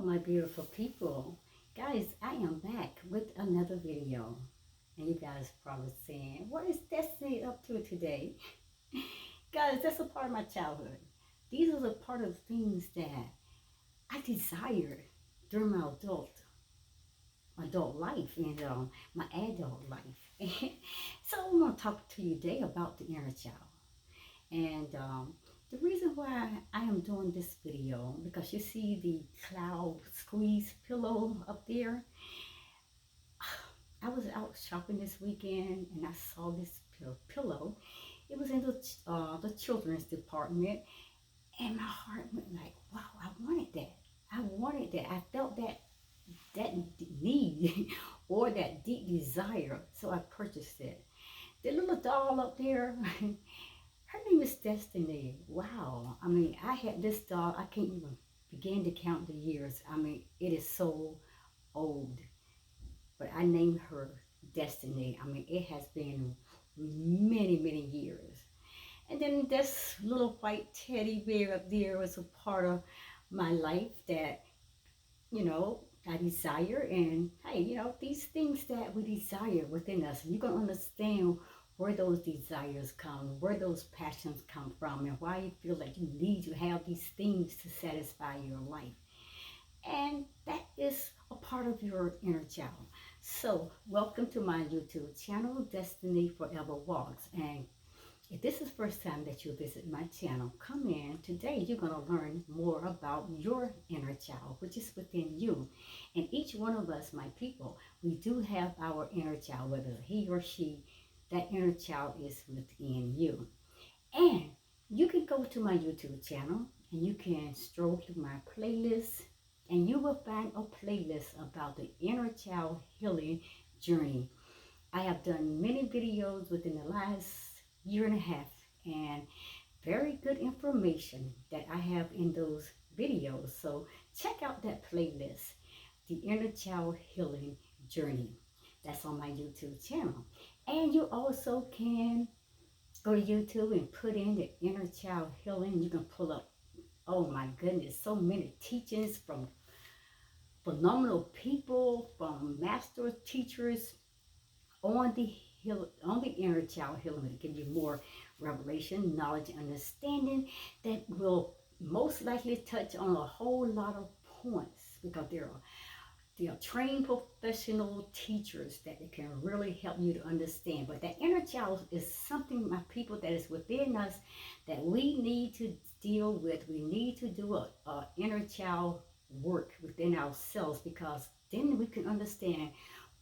My beautiful people. Guys, I am back with another video. And you guys probably saying, what is Destiny up to today? Guys, that's a part of my childhood. These are the part of things that I desired during my adult life and my adult life. So I'm going to talk to you today about the inner child. And the reason why I am doing this video, because you see the cloud squeeze pillow up there. I was out shopping this weekend and I saw this pillow. It was in the children's department, and my heart went like, wow, I wanted that. I wanted that. I felt that need or that deep desire, so I purchased it. The little doll up there, her name is Destiny. Wow. I mean, I had this doll, I can't even begin to count the years. I mean, it is so old. But I named her Destiny. I mean, it has been many, many years. And then this little white teddy bear up there was a part of my life that, I desire. And hey, these things that we desire within us, you're going to understand where those desires come, where those passions come from, and why you feel like you need to have these things to satisfy your life. And that is a part of your inner child. So welcome to my YouTube channel, DestinyForever Walks. And if this is the first time that you visit my channel, come in. Today you're going to learn more about your inner child, which is within you. And each one of us, my people, we do have our inner child, whether he or she, that inner child is within you. And you can go to my YouTube channel and you can stroll through my playlist, and you will find a playlist about the inner child healing journey. I have done many videos within the last year and a half, and very good information that I have in those videos. So check out that playlist, the inner child healing journey. That's on my YouTube channel. And you also can go to YouTube and put in the inner child healing. You can pull up, oh my goodness, so many teachings from phenomenal people, from master teachers on the inner child healing, to give you more revelation, knowledge, and understanding that will most likely touch on a whole lot of points, because they are trained professional teachers that can really help you to understand. But that inner child is something, my people, that is within us that we need to deal with. We need to do a inner child work within ourselves, because then we can understand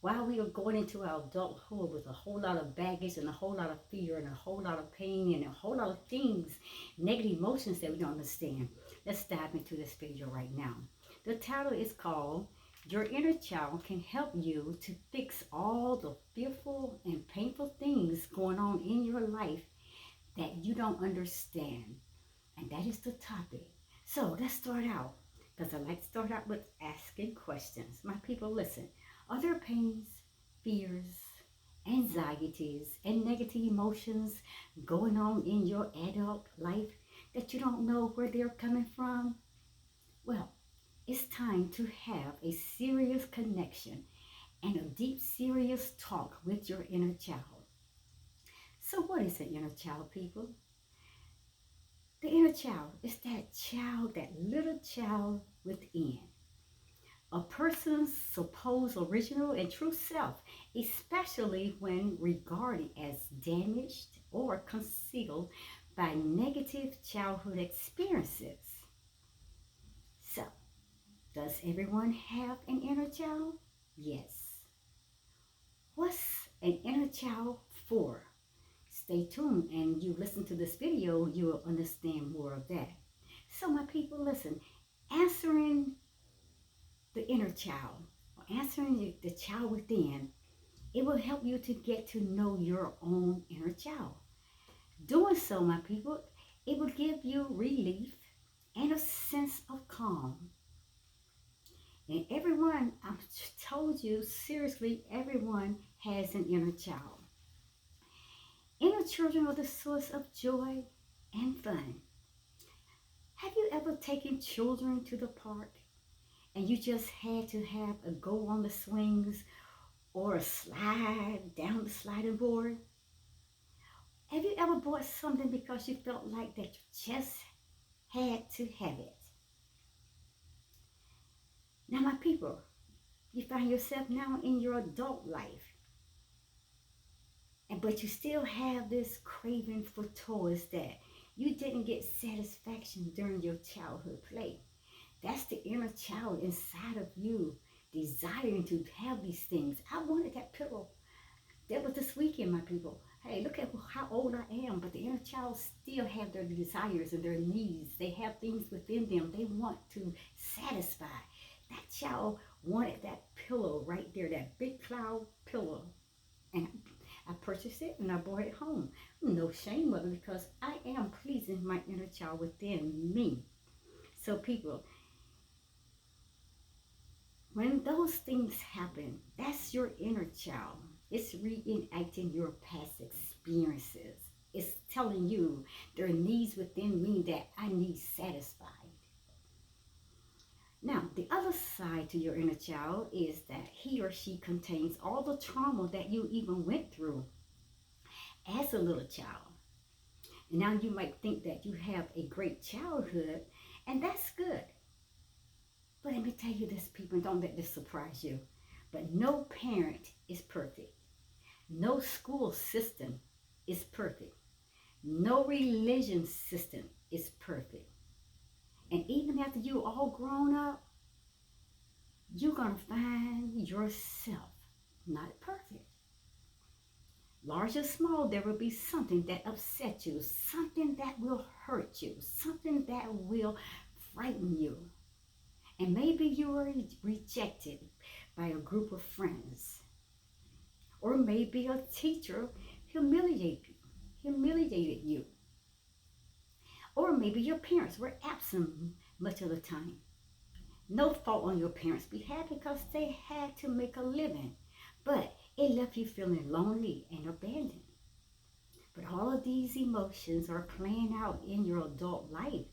why we are going into our adulthood with a whole lot of baggage and a whole lot of fear and a whole lot of pain and a whole lot of things, negative emotions that we don't understand. Let's dive into this video right now. The title is called Your Inner Child Can Help You to Fix All the Fearful and Painful Things Going On in Your Life That You Don't Understand. And that is the topic. So let's start out, because I like to start out with asking questions. My people, listen. Are there pains, fears, anxieties, and negative emotions going on in your adult life that you don't know where they're coming from? Well, it's time to have a serious connection and a deep, serious talk with your inner child. So what is an inner child, people? The inner child is that child, that little child within. A person's supposed original and true self, especially when regarded as damaged or concealed by negative childhood experiences. So, does everyone have an inner child? Yes. What's an inner child for? Stay tuned and you listen to this video, you will understand more of that. So my people, listen, answering the inner child, or answering the child within, it will help you to get to know your own inner child. Doing so, my people, it will give you relief and a sense of calm. And everyone, I've told you, seriously, everyone has an inner child. Inner children are the source of joy and fun. Have you ever taken children to the park and you just had to have a go on the swings or a slide down the sliding board? Have you ever bought something because you felt like that you just had to have it? Now, my people, you find yourself now in your adult life, but you still have this craving for toys that you didn't get satisfaction during your childhood play. That's the inner child inside of you desiring to have these things. I wanted that pillow. That was this weekend, my people. Hey, look at how old I am, but the inner child still have their desires and their needs. They have things within them they want to satisfy. That child wanted that pillow right there, that big cloud pillow. And I purchased it and I brought it home. No shame of it because I am pleasing my inner child within me. So people, when those things happen, that's your inner child. It's reenacting your past experiences. It's telling you there are needs within me that I need satisfied. Now, the other side to your inner child is that he or she contains all the trauma that you even went through as a little child. And now you might think that you have a great childhood, and that's good. But let me tell you this, people, don't let this surprise you. But no parent is perfect. No school system is perfect. No religion system is perfect. And even after you all grown up, you're going to find yourself not perfect. Large or small, there will be something that upsets you, something that will hurt you, something that will frighten you. And maybe you were rejected by a group of friends. Or maybe a teacher humiliated you. Or maybe your parents were absent much of the time. No fault on your parents' behalf because they had to make a living. But it left you feeling lonely and abandoned. But all of these emotions are playing out in your adult life.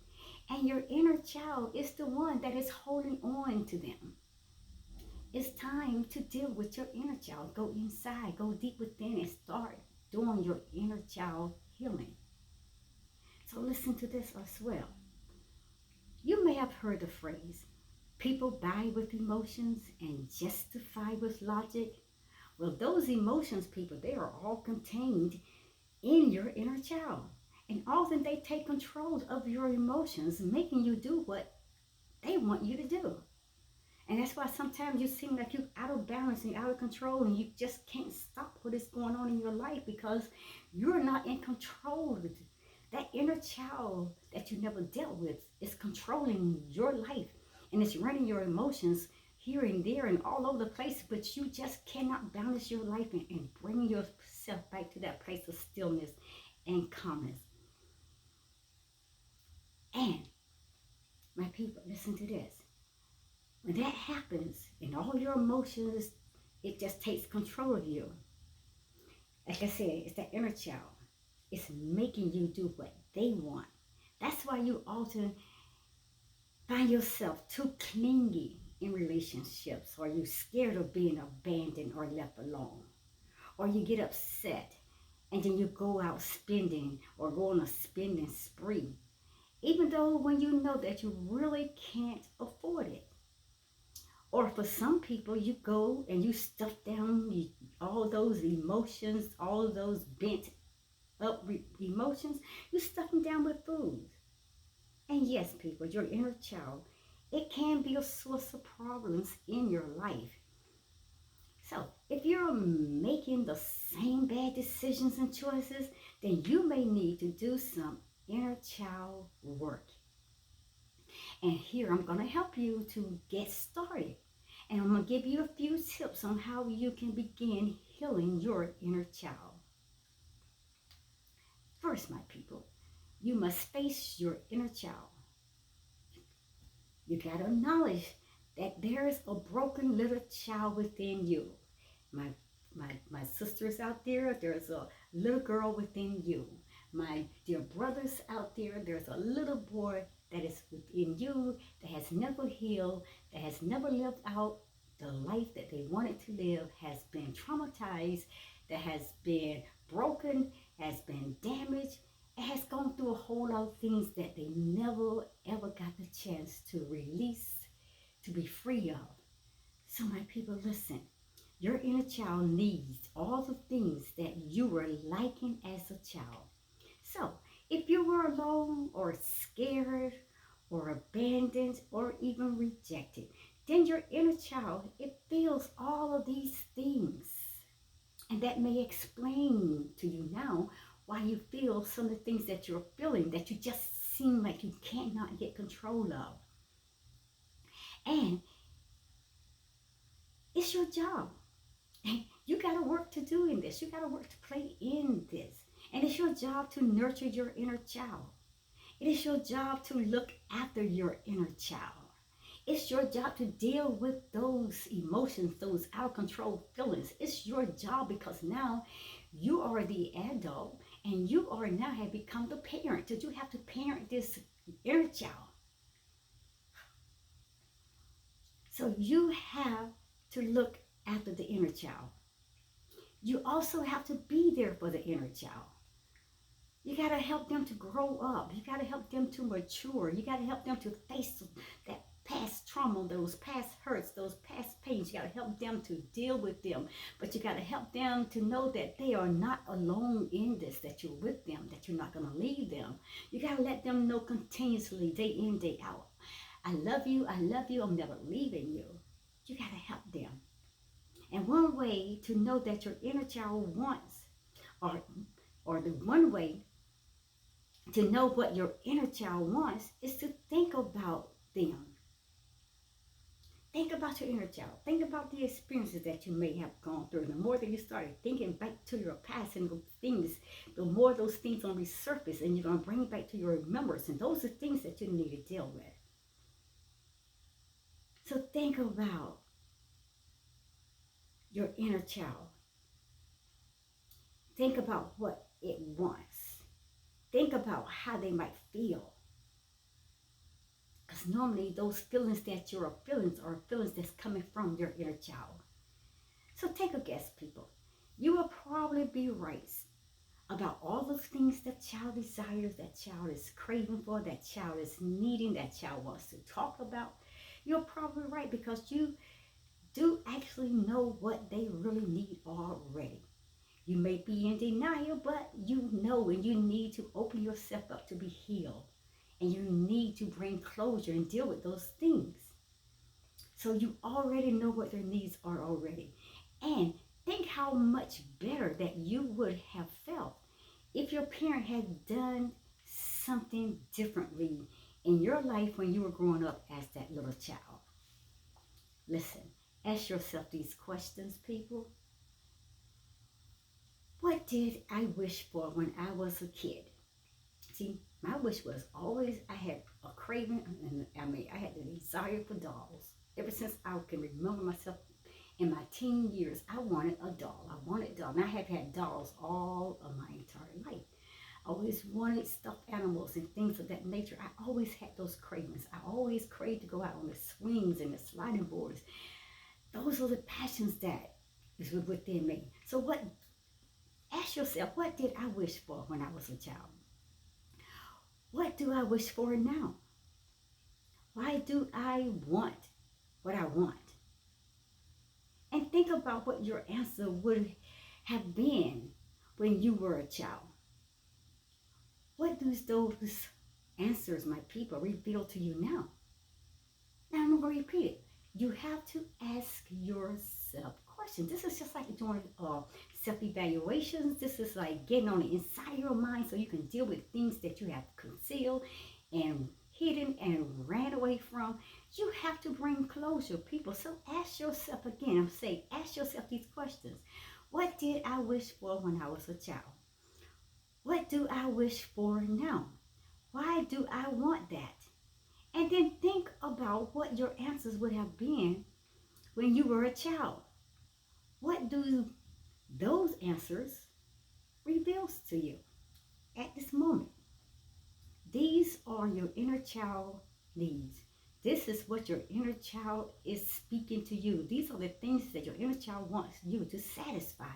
And your inner child is the one that is holding on to them. It's time to deal with your inner child. Go inside, go deep within and start doing your inner child healing. So listen to this as well. You may have heard the phrase, people buy with emotions and justify with logic. Well, those emotions, people, they are all contained in your inner child. And often they take control of your emotions, making you do what they want you to do. And that's why sometimes you seem like you're out of balance and out of control and you just can't stop what is going on in your life because you're not in control. That inner child that you never dealt with is controlling your life and it's running your emotions here and there and all over the place, but you just cannot balance your life and bring yourself back to that place of stillness and calmness. And my people, listen to this. When that happens and all your emotions, it just takes control of you. Like I said, it's that inner child. It's making you do what they want. That's why you often find yourself too clingy in relationships, or you're scared of being abandoned or left alone. Or you get upset and then you go out spending or go on a spending spree. Even though when you know that you really can't afford it. Or for some people, you go and you stuff down all those emotions, all those bent up emotions, you stuff them down with food. And yes, people, your inner child, it can be a source of problems in your life. So if you're making the same bad decisions and choices, then you may need to do some inner child work. And here I'm going to help you to get started. And I'm going to give you a few tips on how you can begin healing your inner child. First, my people, you must face your inner child. You got to acknowledge that there is a broken little child within you. My sisters out there, there's a little girl within you. My dear brothers out there, there's a little boy that is within you that has never healed, that has never lived out the life that they wanted to live, has been traumatized, that has been broken, has been damaged, and has gone through a whole lot of things that they never ever got the chance to release, to be free of. So, my people, listen. Your inner child needs all the things that you were liking as a child. So, if you were alone or scared or abandoned or even rejected, then your inner child, it feels all of these things. And that may explain to you now why you feel some of the things that you're feeling that you just seem like you cannot get control of. And it's your job. You got to work to do in this. You got to work to play in this. And it's your job to nurture your inner child. It is your job to look after your inner child. It's your job to deal with those emotions, those out of control feelings. It's your job because now you are the adult and you are now have become the parent. That you have to parent this inner child. So you have to look after the inner child. You also have to be there for the inner child. You got to help them to grow up. You got to help them to mature. You got to help them to face that past trauma, those past hurts, those past pains. You got to help them to deal with them. But you got to help them to know that they are not alone in this, that you're with them, that you're not going to leave them. You got to let them know continuously, day in, day out. I love you. I love you. I'm never leaving you. You got to help them. And one way to know that your inner child wants, or the one way to know what your inner child wants, is to think about them. Think about your inner child. Think about the experiences that you may have gone through. The more that you started thinking back to your past and things, the more those things will resurface and you're going to bring it back to your remembrance. And those are things that you need to deal with. So think about your inner child. Think about what it wants. Think about how they might feel. Because normally those feelings that you're feeling are feelings that's coming from your inner child. So take a guess, people. You will probably be right about all those things that child desires, that child is craving for, that child is needing, that child wants to talk about. You're probably right because you do actually know what they really need already. You may be in denial, but you know, and you need to open yourself up to be healed. And you need to bring closure and deal with those things. So you already know what their needs are already. And think how much better that you would have felt if your parent had done something differently in your life when you were growing up as that little child. Listen, ask yourself these questions, people. What did I wish for when I was a kid? See, my wish was always, I had a craving, and I had the desire for dolls. Ever since I can remember myself in my teen years, I wanted a doll. I wanted a doll. And I have had dolls all of my entire life. I always wanted stuffed animals and things of that nature. I always had those cravings. I always craved to go out on the swings and the sliding boards. Those are the passions that is within me. So ask yourself, what did I wish for when I was a child? What do I wish for now? Why do I want what I want? And think about what your answer would have been when you were a child. What do those answers, my people, reveal to you now? Now I'm going to repeat it. You have to ask yourself questions. This is just like doing self-evaluations. This is like getting on the inside of your mind so you can deal with things that you have concealed and hidden and ran away from. You have to bring closure, people. So ask yourself again. I'm saying, ask yourself these questions. What did I wish for when I was a child? What do I wish for now? Why do I want that? And then think about what your answers would have been when you were a child. What do those answers reveal to you at this moment? These are your inner child needs. This is what your inner child is speaking to you. These are the things that your inner child wants you to satisfy.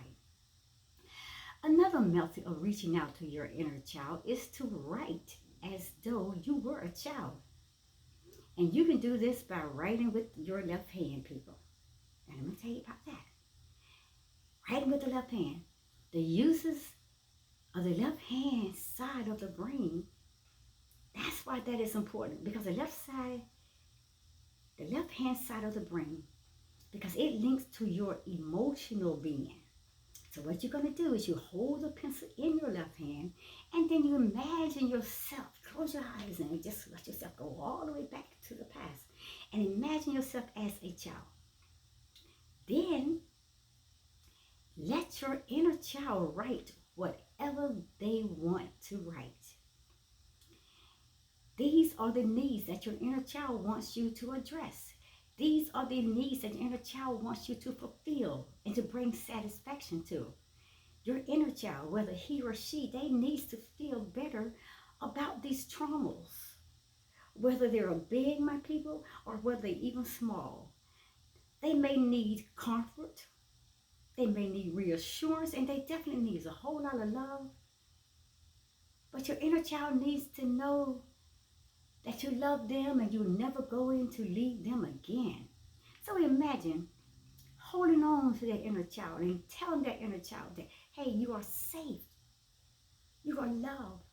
Another method of reaching out to your inner child is to write as though you were a child. And you can do this by writing with your left hand, people. And I'm going to tell you about that. Writing with the left hand. The uses of the left hand side of the brain, that's why that is important. Because the left hand side of the brain, because it links to your emotional being. So what you're going to do is you hold the pencil in your left hand, and then you imagine yourself, close your eyes and just let yourself go all the way back to the past. And imagine yourself as a child. Then let your inner child write whatever they want to write. These are the needs that your inner child wants you to address. These are the needs that your inner child wants you to fulfill and to bring satisfaction to. Your inner child, whether he or she, they need to feel better about these traumas. Whether they're big, my people, or whether they're even small. They may need comfort. They may need reassurance, and they definitely need a whole lot of love. But your inner child needs to know that you love them and you're never going to leave them again. So imagine holding on to that inner child and telling that inner child that, hey, you are safe. You are loved.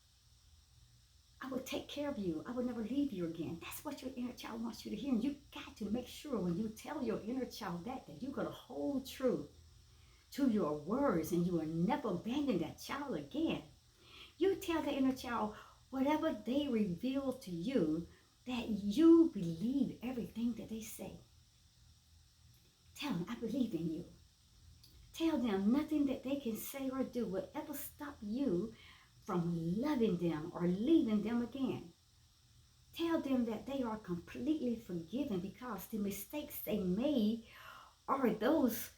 I will take care of you. I will never leave you again. That's what your inner child wants you to hear. And you got to make sure when you tell your inner child that you're going to hold true to your words and you will never abandon that child again. You tell the inner child whatever they reveal to you, that you believe everything that they say. Tell them, I believe in you. Tell them nothing that they can say or do will ever stop you from loving them or leaving them again. Tell them that they are completely forgiven because the mistakes they made are those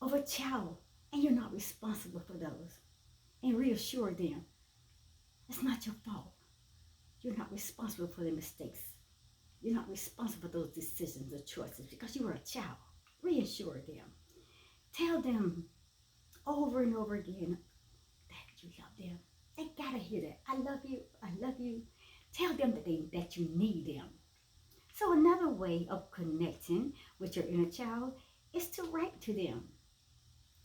of a child and you're not responsible for those. And reassure them, it's not your fault. You're not responsible for the mistakes. You're not responsible for those decisions or choices because you were a child. Reassure them. Tell them over and over again that you love them. They gotta hear that. I love you. I love you. Tell them that you need them. So another way of connecting with your inner child is to write to them.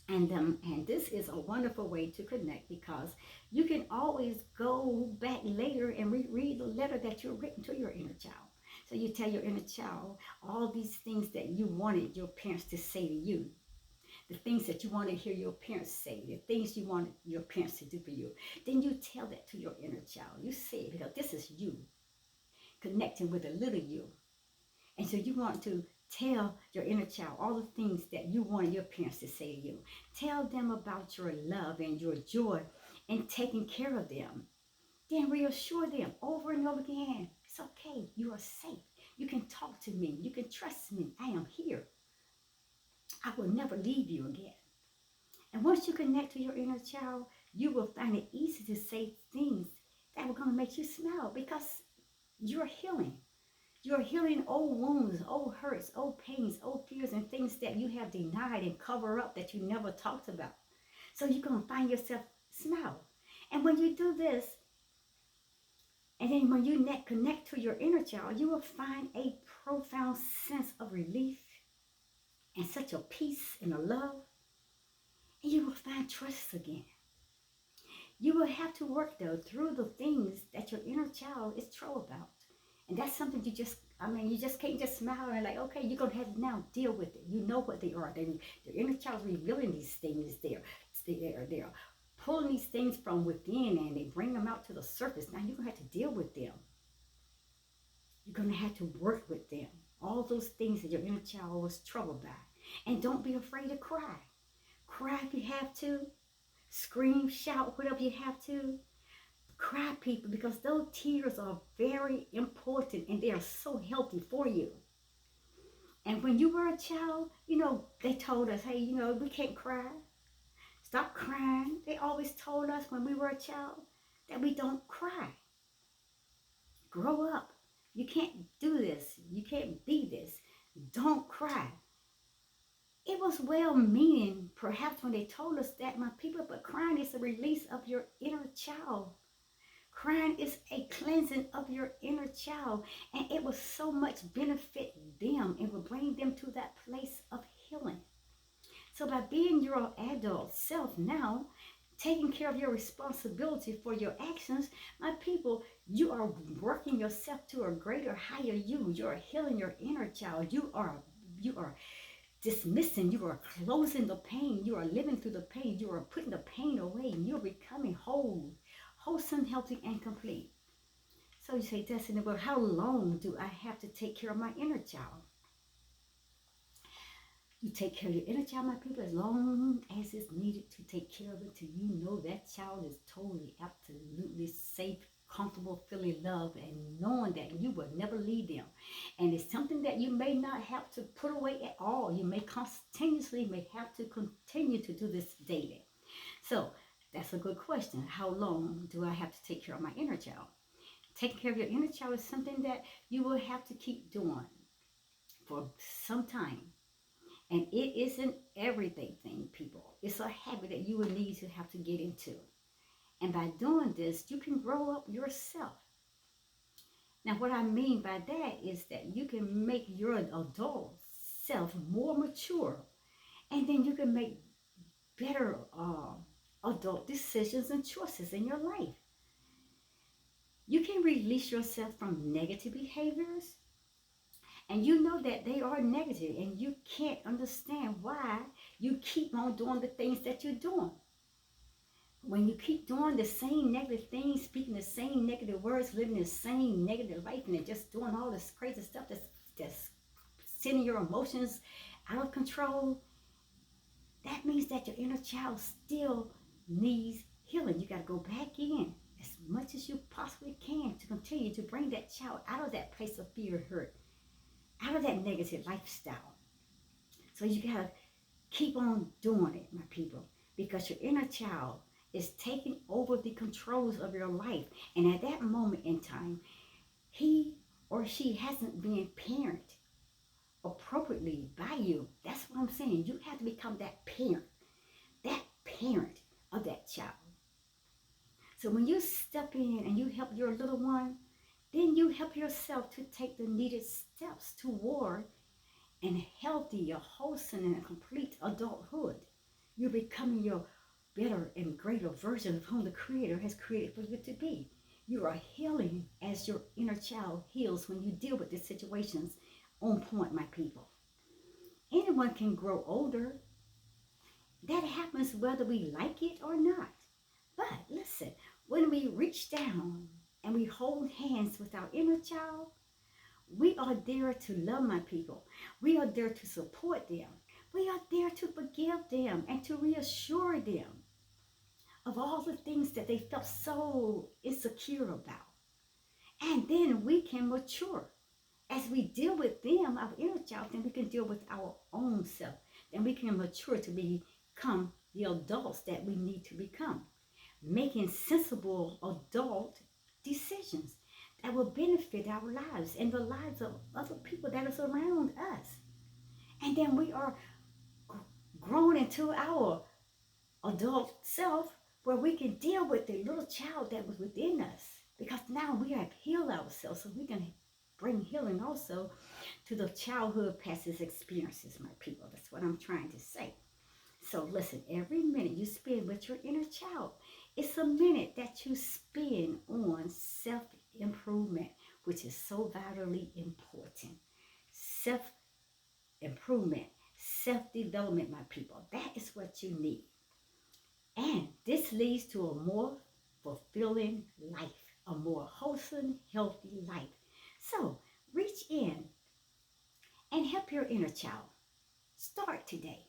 And this is a wonderful way to connect because you can always go back later and reread the letter that you've written to your inner child. So you tell your inner child all these things that you wanted your parents to say to you. The things that you want to hear your parents say, the things you want your parents to do for you. Then you tell that to your inner child. You say it because this is you connecting with a little you. And so you want to tell your inner child all the things that you wanted your parents to say to you. Tell them about your love and your joy and taking care of them. Then reassure them over and over again. It's okay. You are safe. You can talk to me. You can trust me. I am here. I will never leave you again. And once you connect to your inner child, you will find it easy to say things that are going to make you smile because you're healing. You're healing old wounds, old hurts, old pains, old fears, and things that you have denied and covered up that you never talked about. So you're going to find yourself smile. And when you do this, and then when you connect to your inner child, you will find a profound sense of relief and such a peace and a love. And you will find trust again. You will have to work, though, through the things that your inner child is troubled about. And that's something you just can't just smile and like, okay, you're going to have to now deal with it. You know what they are. Your inner child's revealing these things there. They're pulling these things from within and they bring them out to the surface. Now you're going to have to deal with them. You're going to have to work with them. All those things that your inner child was troubled by. And don't be afraid to cry. Cry if you have to. Scream, shout, whatever you have to. Cry, people, because those tears are very important and they are so healthy for you. And when you were a child, they told us, hey, we can't cry. Stop crying. They always told us when we were a child that we don't cry. Grow up. You can't do this. You can't be this. Don't cry. It was well meaning, perhaps, when they told us that, my people, but crying is a release of your inner child. Crying is a cleansing of your inner child, and it will so much benefit them. It will bring them to that place of healing. So by being your adult self now, taking care of your responsibility for your actions, my people, you are working yourself to a greater, higher you. You are healing your inner child. You are dismissing, you are closing the pain, you are living through the pain, you are putting the pain away, and you're becoming whole, wholesome, healthy, and complete. So you say, Destiny, well, how long do I have to take care of my inner child? You take care of your inner child, my people, as long as it's needed to take care of it till you know that child is totally, absolutely safe, comfortable, feeling loved, and knowing that you will never leave them. And it's something that you may not have to put away at all. You may have to continue to do this daily. So that's a good question. How long do I have to take care of my inner child? Taking care of your inner child is something that you will have to keep doing for some time. And it isn't everyday thing, people. It's a habit that you will need to have to get into. And by doing this, you can grow up yourself. Now, what I mean by that is that you can make your adult self more mature. And then you can make better adult decisions and choices in your life. You can release yourself from negative behaviors, and you know that they are negative, and you can't understand why you keep on doing the things that you're doing. When you keep doing the same negative things, speaking the same negative words, living the same negative life, and just doing all this crazy stuff that's sending your emotions out of control, that means that your inner child still needs healing. You got to go back in as much as you possibly can to continue to bring that child out of that place of fear and hurt, out of that negative lifestyle. So you got to keep on doing it, my people, because your inner child is taking over the controls of your life. And at that moment in time, he or she hasn't been parented appropriately by you. That's what I'm saying. You have to become that parent of that child. So when you step in and you help your little one, then you help yourself to take the needed steps toward a healthy, a wholesome, and a complete adulthood. You're becoming your better and greater version of whom the Creator has created for you to be. You are healing as your inner child heals when you deal with the situations on point, my people. Anyone can grow older. That happens whether we like it or not. But listen, when we reach down and we hold hands with our inner child, we are there to love, my people. We are there to support them. We are there to forgive them and to reassure them of all the things that they felt so insecure about. And then we can mature. As we deal with them, our inner child, then we can deal with our own self. Then we can mature to become the adults that we need to become, making sensible adult decisions that will benefit our lives and the lives of other people that is around us. And then we are grown into our adult self where we can deal with the little child that was within us, because now we have healed ourselves, so we can bring healing also to the childhood past experiences, my people. That's what I'm trying to say. So listen, every minute you spend with your inner child, it's a minute that you spend on self-improvement, which is so vitally important. Self-improvement, self-development, my people. That is what you need. And this leads to a more fulfilling life, a more wholesome, healthy life. So reach in and help your inner child. Start today.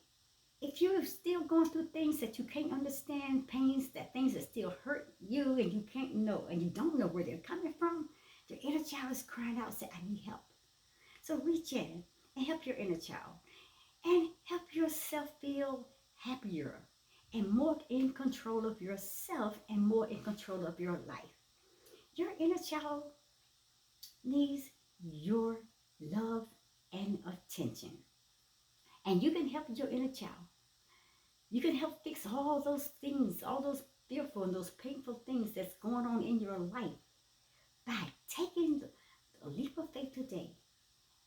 If you're still going through things that you can't understand, things that still hurt you, and you can't know, and you don't know where they're coming from, your inner child is crying out, say, I need help. So reach in and help your inner child and help yourself feel happier and more in control of yourself and more in control of your life. Your inner child needs your love and attention. And you can help your inner child. You can help fix all those things, all those fearful and those painful things that's going on in your life by taking the leap of faith today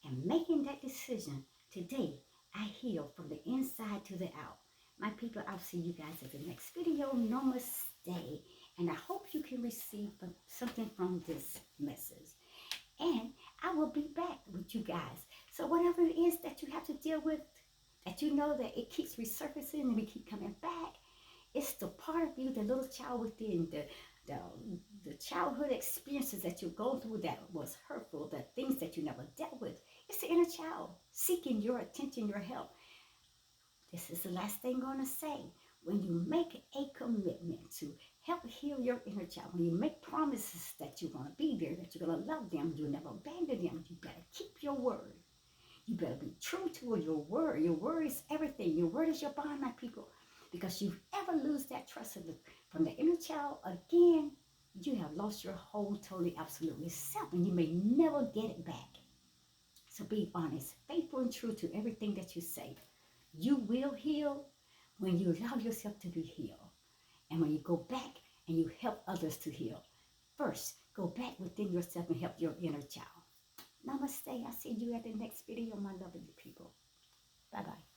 and making that decision today. I heal from the inside to the out. My people, I'll see you guys at the next video. Namaste. And I hope you can receive something from this message. And I will be back with you guys. So whatever it is that you have to deal with, that you know that it keeps resurfacing and we keep coming back, it's the part of you, the little child within, the childhood experiences that you go through that was hurtful, the things that you never dealt with. It's the inner child seeking your attention, your help. This is the last thing I'm going to say. When you make a commitment to help heal your inner child, when you make promises that you're going to be there, that you're going to love them, you'll never abandon them, you better keep your word. You better be true to your word. Your word is everything. Your word is your bond, my people. Because you ever lose that trust from the inner child again, you have lost your whole, totally, absolutely self, and you may never get it back. So be honest, faithful, and true to everything that you say. You will heal when you allow yourself to be healed. And when you go back and you help others to heal. First, go back within yourself and help your inner child. Namaste. I'll see you at the next video, my lovely people. Bye-bye.